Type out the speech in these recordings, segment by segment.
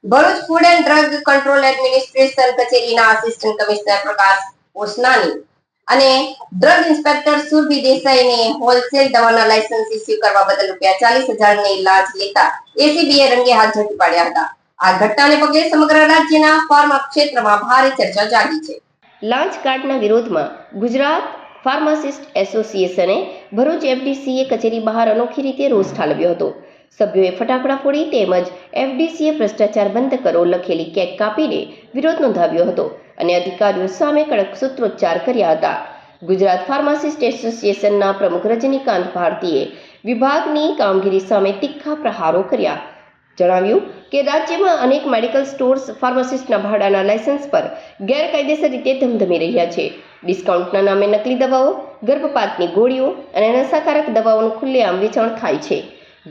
Bharuch food and drug control administration કચેરીના assistant commissioner પ્રકાશ ઓસનાની અને drug inspector Surabhi દેસાઈને wholesale દવાના licence issue કરવા બદલ ₹40,000 ની લાંચ લેતા એસીબીએ રંગે હાથ ઝડપી પાડ્યા હતા। આ ઘટનાને પગલે સમગ્ર રાજ્યના ફાર્મા ક્ષેત્રમાં ભારે ચર્ચા જાગી છે। લાંચ કાર્ડના વિરોધમાં ગુજરાત ફાર્માસિસ્ટ એસોસિએશને ભરૂચ એફડીસીએ કચેરી બહાર અનોખી રીતે રોષ ઠાલવ્યો હતો। સભ્યોએ ફટાકડા ફોડી તેમજ એફડીસીએ ભ્રષ્ટાચાર બંધ કરો લખેલી કેક કાપીને વિરોધ નોંધાવ્યો હતો અને અધિકારીઓ સામે કડક સૂત્રોચ્ચાર કર્યા હતા। ગુજરાત ફાર્માસિસ્ટ એસોસિએશનના પ્રમુખ રજનીકાંત ભારતીએ વિભાગની કામગીરી સામે તીખા પ્રહારો કર્યા। જણાવ્યું કે રાજ્યમાં અનેક મેડિકલ સ્ટોર્સ ફાર્માસિસ્ટના ભાડાના લાયસન્સ પર ગેરકાયદેસર રીતે ધમધમી રહ્યા છે। ડિસ્કાઉન્ટના નામે નકલી દવાઓ, ગર્ભપાતની ગોળીઓ અને નશાકારક દવાઓનું ખુલ્લેઆમ વેચાણ થાય છે।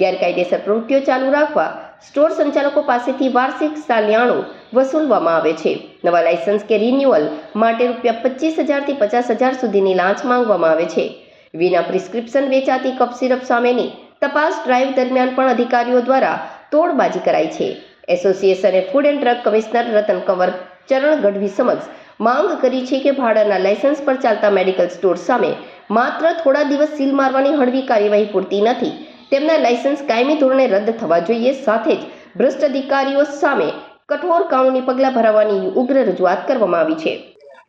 ગેરકાયદેસર પ્રવૃત્તિઓ ચાલુ રાખવા સ્ટોર સંચાલકો પાસેથી વાર્ષિક સાલિયાણું વસૂલવામાં આવે છે। નવા લાયસન્સ કે રિન્યુઅલ માટે ₹25,000 થી ₹50,000 સુધીની લાંચ માંગવામાં આવે છે। વિના પ્રિસ્ક્રિપ્શન વેચાતી કફ સિરપ સામેની તપાસ ડ્રાઈવ દરમિયાન પણ અધિકારીઓ દ્વારા તોડબાજી કરાઈ છે। એસોસિએશને food and drug commissioner Ratan Kanwar Charan Gadhvi સમક્ષ માંગ કરી છે કે ભાડાના લાયસન્સ પર ચાલતા મેડિકલ સ્ટોર સામે માત્ર થોડા દિવસ સીલ મારવાની હળવી કાર્યવાહી પૂરતી નથી। તેમના લાયસન્સ કાયમી ધોરણે રદ થવા જોઈએ। સાથે જ ભ્રષ્ટ અધિકારીઓ સામે કઠોર કાનૂની પગલાં ભરવાની ઉગ્ર રજૂઆત કરવામાં આવી છે।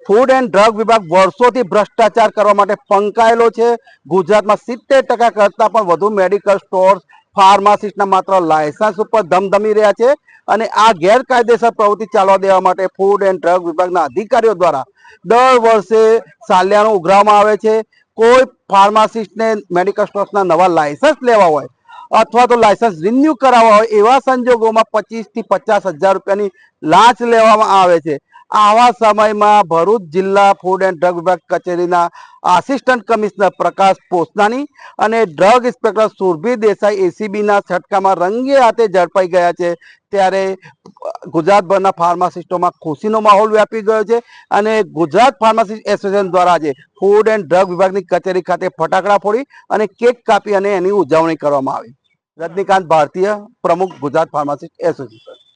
ફૂડ એન્ડ ડ્રગ વિભાગ વર્ષોથી ભ્રષ્ટાચાર કરવા માટે પંકાયેલો છે। ગુજરાતમાં 70% કરતાં પણ વધુ મેડિકલ સ્ટોર્સ ફાર્માસિસ્ટના માત્ર લાયસન્સ ઉપર ધમધમી રહ્યા છે અને આ ગેરકાયદેસર પ્રવૃત્તિ ચાલવા દેવા માટે ફૂડ એન્ડ ડ્રગ વિભાગના અધિકારીઓ દ્વારા દર વર્ષે સાલિયાણું ઉઘરાવવામાં આવે છે। કોઈ ફાર્માસિસ્ટને મેડિકલ સ્ટોર્સના નવા લાયસન્સ લેવા હોય અથવા તો લાયસન્સ રિન્યુ કરાવવા હોય એવા સંજોગોમાં 25,000 થી ₹50,000 લાંચ લેવામાં આવે છે। આવા સમયમાં ભરૂચ જિલ્લા ફૂડ એન્ડ ડ્રગ વિભાગ કચેરીના આસિસ્ટન્ટ કમિશનર પ્રકાશ પોસનાની અને ડ્રગ ઇન્સ્પેક્ટર સુરભી દેસાઈ એસીબીના છટકામાં રંગે હાથે ઝડપાઈ ગયા છે। ત્યારે ગુજરાતભરના ફાર્માસિસ્ટોમાં ખુશીનો માહોલ વ્યાપી ગયો છે અને ગુજરાત ફાર્માસિસ્ટ એસોસિએશન દ્વારા આજે ફૂડ એન્ડ ડ્રગ વિભાગની કચેરી ખાતે ફટાકડા ફોડી અને કેક કાપી અને એની ઉજવણી કરવામાં આવી। રજનીકાંત ભારતીય, પ્રમુખ ગુજરાત ફાર્માસિસ્ટ એસોસિએશન।